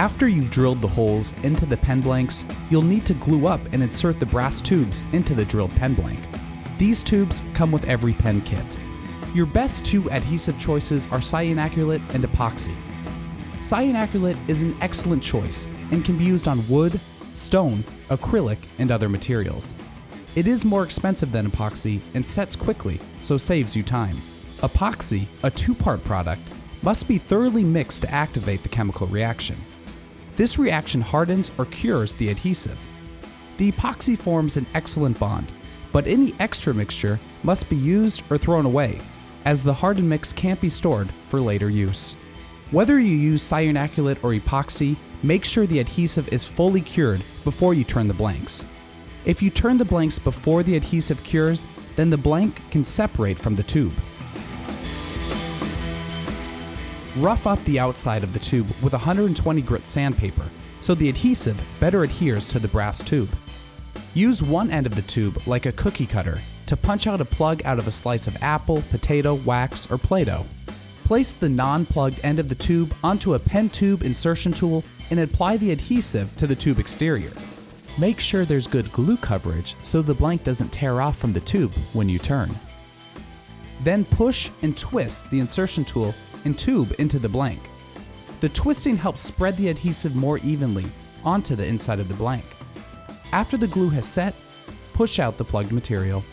After you've drilled the holes into the pen blanks, you'll need to glue up and insert the brass tubes into the drilled pen blank. These tubes come with every pen kit. Your best two adhesive choices are cyanoacrylate and epoxy. Cyanoacrylate is an excellent choice and can be used on wood, stone, acrylic, and other materials. It is more expensive than epoxy and sets quickly, so saves you time. Epoxy, a two-part product, must be thoroughly mixed to activate the chemical reaction. This reaction hardens or cures the adhesive. The epoxy forms an excellent bond, but any extra mixture must be used or thrown away, as the hardened mix can't be stored for later use. Whether you use cyanoacrylate or epoxy, make sure the adhesive is fully cured before you turn the blanks. If you turn the blanks before the adhesive cures, then the blank can separate from the tube. Rough up the outside of the tube with 120 grit sandpaper so the adhesive better adheres to the brass tube. Use one end of the tube like a cookie cutter to punch out a plug out of a slice of apple, potato, wax, or Play-Doh. Place the non-plugged end of the tube onto a pen tube insertion tool and apply the adhesive to the tube exterior. Make sure there's good glue coverage so the blank doesn't tear off from the tube when you turn. Then push and twist the insertion tool and tube into the blank. The twisting helps spread the adhesive more evenly onto the inside of the blank. After the glue has set, push out the plugged material.